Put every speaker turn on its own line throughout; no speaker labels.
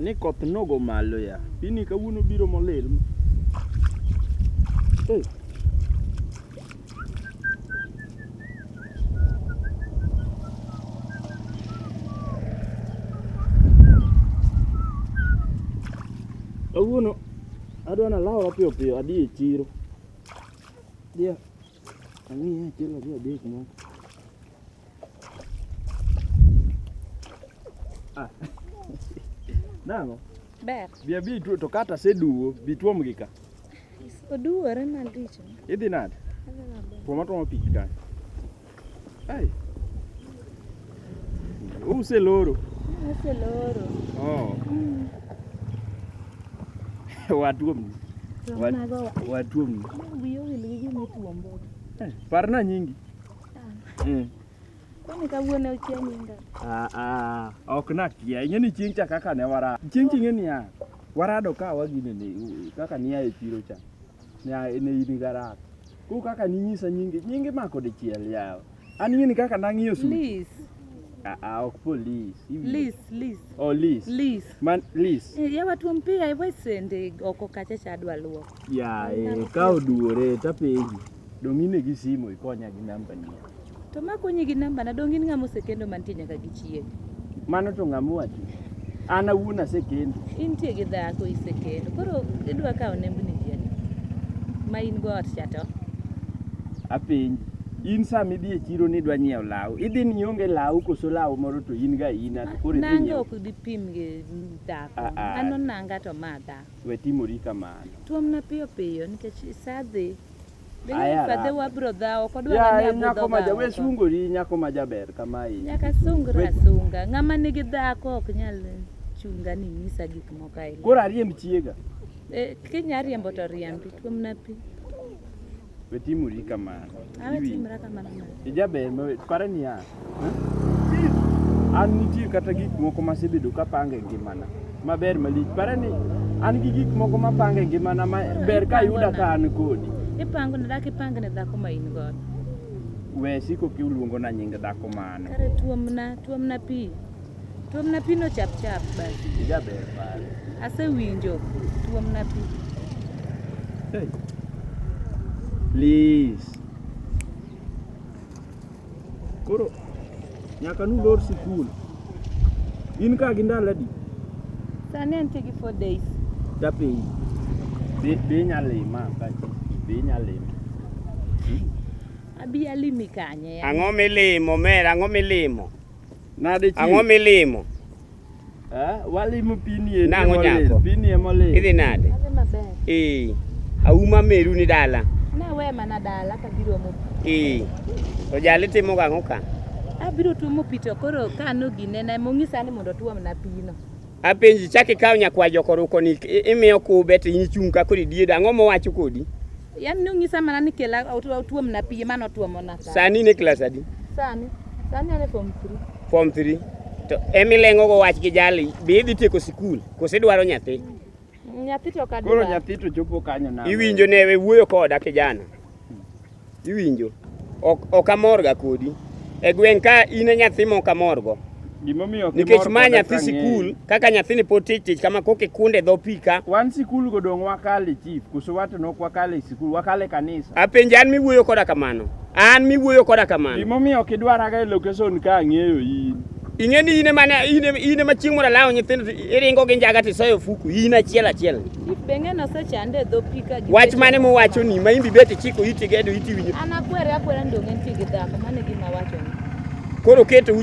Ni koth nogo malo ya. Pini kawuono biro molil. Kawuono adwa na lawa piyo piyo adi e chiro. Dia. Ang'iye chelo dia dek mo. Nango?
Ber.
Bia bi to kata seduo bi tuom gi ka.
Oduore malicho.
Idhi nade? Tuoma tuoma pi ka. Ai. Use loro.
Use loro.
Oh. Watuom. Watuom.
Biyo wilgi ni tuombo.
Parna nyingi.
Kwani kawuono chia nyinga.
Ok nakia. Ing'eni chieng' cha kaka ne wara. Chieng' ing'eni ya. Warado ka wagine ne kaka niya e chiro cha. Ne in garak. Ku kaka ninyisa nyingi mako dichiel yawa. An ing'eni kaka nang'iyo su.
Liz.
Ok police.
Liz.
Oh, Liz. Man, Liz.
Ya watu mpia iwe sende oko kacha chadwa luo.
Ya, ka oduore tapenji. Dongine gi simo ikonya gi namba ni.
To makonyi gi namba na dongini ng'amo sekendo mantie nyaka gi chieng.
Mano to ng'amo ati. Ana wuona sekendo.
Intie gi dhako isekendo. Koro idwa kawo nembni jiani. Ma in go ot chato.
Apenji. In sami dhi e chiro ni dwa nyiew law. Idhi ni onge law koso law moro to in ga ina to kore dhi
nyiew. Nango ok di pim gi dhako. Ano nanga to madha.
We timori kamano.
Tuomna piyo piyo nikech sadhi. Bende fadhe wabro dhawo kodwa ni
abudho. Ya nyako ma jawe sungori nyako ma jaber kama iyi.
Nyaka sungra sunga. Ng'ama nigi dhako ok nyal chunga ni nyisa gik moko aile.
Koro ariemb chiega.
Kinya riembo to riembi tuomna pi.
We timori kamano.
Timra kamano.
Ijaber pare ni ya. An nitie kata gik moko masebedo kapange ngimana. Maber malich. Pare ni an gi gik moko mapange ngimana maber ka yuda ka an kodi.
Ipango na daki pango na dhako ma in god.
We siko kiuluongo na nying dhako mano.
Kare tuomna pi. Tuomna pi no chap basi.
Ijaber pare.
Asewinjo tuomna pi.
Hey. Liz. Koro nyaka nu lor sikul. In ka gi ndalo adi?
Sani antie gi 4 days.
Tapi be nyalima kachi. Be nyalima.
Abi alimi kanye.
Ang'o milimo mera, ang'o milimo?
Nade chi?
Ang'o milimo?
Walimo pini e
Nango nyako.
Pini e mole.
Idhi nade?
Adhi maber.
Auma meru ni dala.
Na we mana dala ka biro mo.
To jali timo gang'o ka?
Abiro tuomo pito koro ka no ginena mong'isa ni mondo tuomna pino.
Apenji chaki kaw nyakwa jokoruko ni imiyo kube to inchung ka kodi dieda ang'o mowacho kodi?
Yan nong'isa mana ni kela tuomna pi mano tuomo na sa.
Sani ne class adi?
Sani ane form 3.
Form 3. To emilengo go wach gi jali be idhi tieko sikul kose dwaro nyathi?
Nyathi to kadwa.
Koro nyathi to chopo kanyo na.
Iwinjo ne we wuoyo koda kijana. Iwinjo. Ok amorga kodi. E gweng ka ine nyathi moko amorgo.
Gimomiyo
nikech ma nyathi sikul kaka nyathi ni potich kama koke kunde dho pika.
Wan sikul go dong wakale chief kuso watu nok wakale sikul wakale kanisa.
Apenja an miwuoyo koda kamano. An miwuoyo koda kamano.
Gimomiyo kidwara ga location ka ng'eyo in.
Ing'eni ine machieng' mora lawo nyithindo iringo gi njaga tisoyo fuku in achiel.
Chief benge no sechande dho pika gi.
Wach mane mowacho ni ma imbi beti chiko iti gedo iti winyo.
Ana kwere ndonge ntie gi dhako mane gima wacho ni.
Koro keto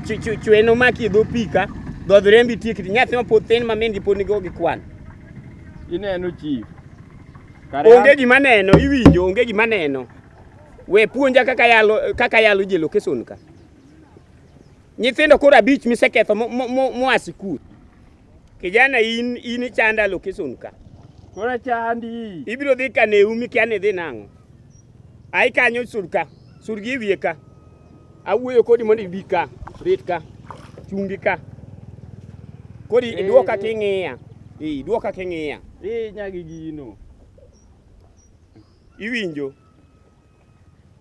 chweno maki dho pika, dhodh rembi tikiti nyathi mapod thin ma min pod nigo gi kwan.
Ineno chief.
Onge gima neno, iwinjo onge gima neno. We puonja kaka yalo je location ka. Nyithindo koro 5 miseketho moa sikul. Kijana in chanda location ka.
Kora chandi.
Ibiro dhi ka neumi kia ne dhi nang'o. Ai kanyo surka. Surgi wiye ka. Awuoyo kodi mondo ibi ka. Rit ka. Chungi ka. Kodi iduoka king'iya. Iduoka king'iya.
Nyagi gino.
Iwinjo.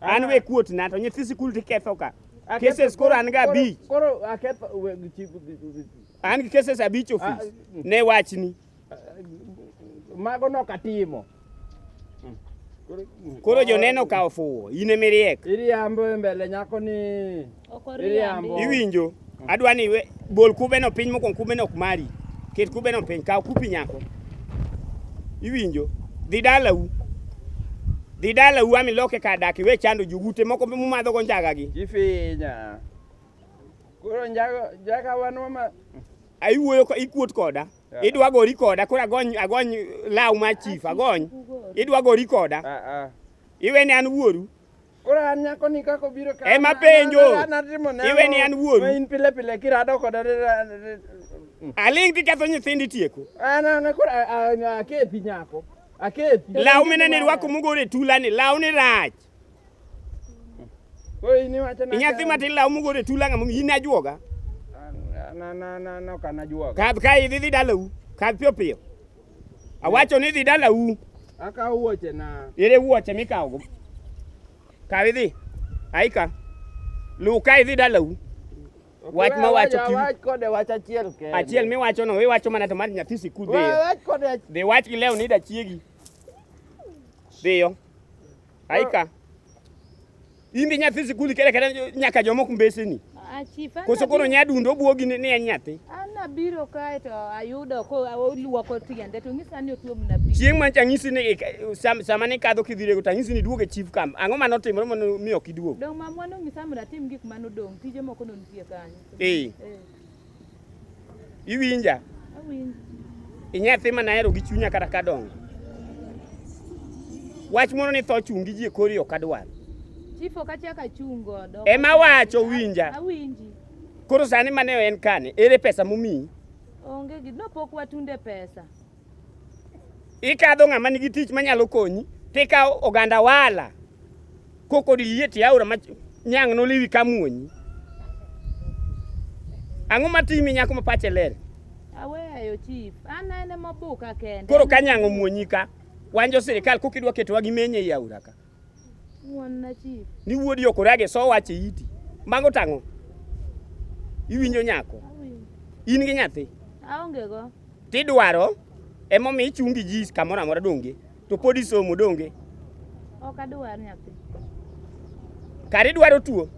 An we kuot na to nyithi sikul tiketho ka. Cases koro an ga 5.
Koro aketho
An gi cases 5 office. Ne wachni.
Mago no katimo.
Koro joneno ka ofuwo, ine miriek.
Iriambo mbele nyako ni. Iriambo.
Iwinjo. Adwani we bol kubeno piny moko kubeno ok mari. Ket kubeno piny kaw kupi nyako. Iwinjo. Dhi dalau ami loke ka daki we chando jugute moko mumadho go njaga gi.
Ifinya. Koro njaga wanwa ma
ai wuoyo ko ikuot koda. Idwa gori koda koro agony law ma chief agony. Idwa gori koda. Iwe ni an wuoru.
Koro an nyako ni kako biro ka.
Ema penjo. Iwe ni an wuoru.
In pile kirado koda.
Aling tiketho nyithindi tieko.
Ana koro akepi nyako. Akepi.
Law menene rwako mugore tulani law ni rach.
Koro ini wacha na.
Nyathi matin law mugore tulanga mung ina juoga.
No kana juoga.
Kadh ka idhi dalau. Kadh piyo. Awacho ni dhi dalau.
Aka wuoche na.
Ire wuoche mikawo. Ka idhi. Aika. Luka idhi dalau. Wach ma wacho ki.
Wach kode wach achiel ke.
Achiel miwacho no, iwacho mana to mar nyathi sikul dhiyo.
Wach kode.
Dhi wach gi leo ni da chiegi. Dhiyo. Aika. Imbi nyathi sikul kere nyaka jomok mbeseni. Koso koro nyadundo buogi ni en nyathi.
Ana biro kae to ayudo ko oluoko tiende to ng'isa ni otuom na bi.
Chieng' mancha ng'isi ni sama ni kadho kidhirego to ng'isi ni duoge chief camp. Ang'o mano timore mondo mi ok iduog?
Dong' ma mwana ng'isa mondo atim gik mano dong' tije moko no nitie kanyo.
Iwinja?
Awinjo.
Inyathi manahero gi chunya kata kadongo. Wach moro ni tho chungi ji e kori ok adwar.
Chifo kachaka chungo do.
Ema wacho winja.
Awinji.
Koro sani mane en kane, ere pesa mumi?
Onge gi no pok watunde pesa.
Ikadho ng'ama nigi tich manyalo konyi, tika oganda wala. Koko di lieti aura ma nyang no liwi kamuonyi. Ang'o matimi nyako mapache ler?
Aweyo chief. Ana ene mabuka kende.
Koro kanyango muonyi ka. Wanjo sirikal kokidwa ketwa gi menye ya aura ka.
Wonna chief.
Ni wuodi okorage so wache iti. Mago tang'o. Iwinjo nyako. In gi nyathi.
Aonge go.
Tidwaro emo mi chungi ji kamoro amora donge. To podi somo donge.
Ok adwar nyathi.
Kare dwaro tuo.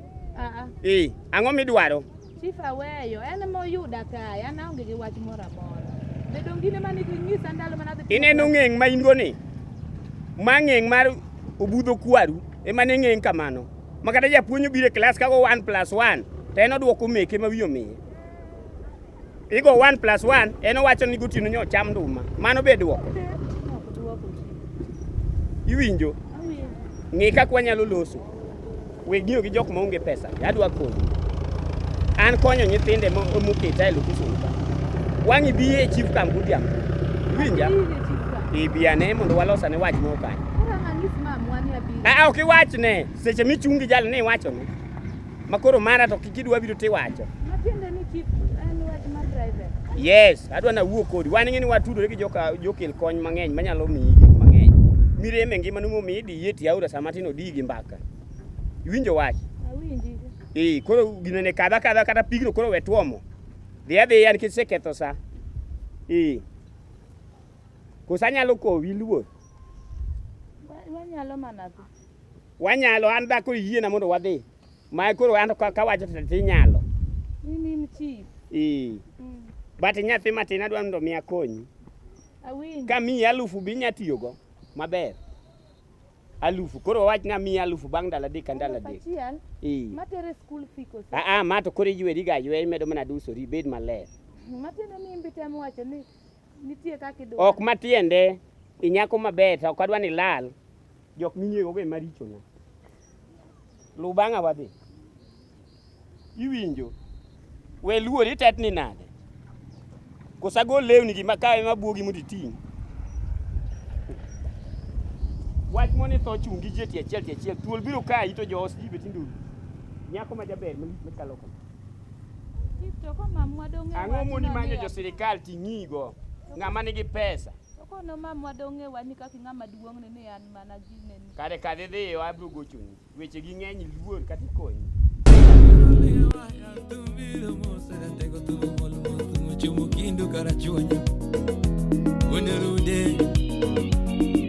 Ang'o midwaro?
Chief aweyo, en moyuda kae, an aonge gi wach moro amora. Be dongine mane ng'isa ndalo manadhi.
Ineno ng'eng ma in go ni. Ma ng'eng mar obudho kwaru ema ne ng'eng kamano. Makata japuonjo bire klas kago 1+1 to en oduoko meke ma wiyo miye. Igo 1+1 en owacho ni gotieno nyo cham nduma. Mano be duoko. Iwinjo? Ng'e kaka wanyalo loso. We ng'iyo gi jok maonge pesa. Adwa konyo. An konyo nyithinde moketa e location ka. Wang'i bi e chief camp godhiambo. Iwinja? Ibiane mondo walosane wach moro kanyo. Ok iwachne, seche michungi jal ni iwachone. Makoro mara to kikidwa biro tiwacho.
Matiende ni chief en wach mar driver.
Yes, adwa na wuo kodi. Wan ng'eni watudore gi jokel kony mang'eny manyalo miyi gik mang'eny. Mireme ngimani momiyi di yeti aura sama tino di gi mbaka. Iwinjo wach?
Awinji.
Koro gino ne kadha kata pigno koro we tuomo. Dhi adhiya nikech iseketho sa. Kosa nyalo kowi luor.
Wanyalo mana dhi.
Wanyalo an dhako yiena mondo wadhi. Ma koro an ka wacho to nyalo.
Ni chief.
But nyathi matin adwa mondo mi akonyi.
Awinji.
Ka mi 1000 bi nyatiyogo maber. alufu koro wach na miya alufu bang' ndalo adek ka ndalo adek.
Matere skul fiko.
Ma to koro iyweri ga ywe imedo mana dusori ibed maler.
Matiende ni imbi temo wacho ni nitie kaka idwaro.
Ok matiende inyako maber to ok adwa ni lal jok minyego be maricho na. Lu bang'a wadhi. Iwinjo we luori tetni nade kosa go lewni gi makawe mabuogi mondo iting'. Wach moni tho chungi je tie achiel thuol biro kai to jo osji bet nduru nyako ma jaber makalo kama.
To ko mamwa dong'
ang'o moni manyo jo sirikal ting'igo ng'ama nigi pesa.
To no mamwa dong' e wani kaka ng'ama duong' ne an mana gine ni.
Kade dhiyo abro gochoni weche gi ng'eny luor kata ikonyi.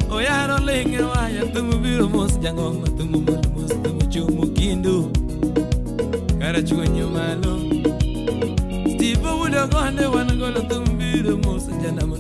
Oyaro lenge waya tumu biro mos jang'ong tumu mos tumu chumu kindu kara chuonyo malo Steve wudo gonde wan golo tumu biro mos janama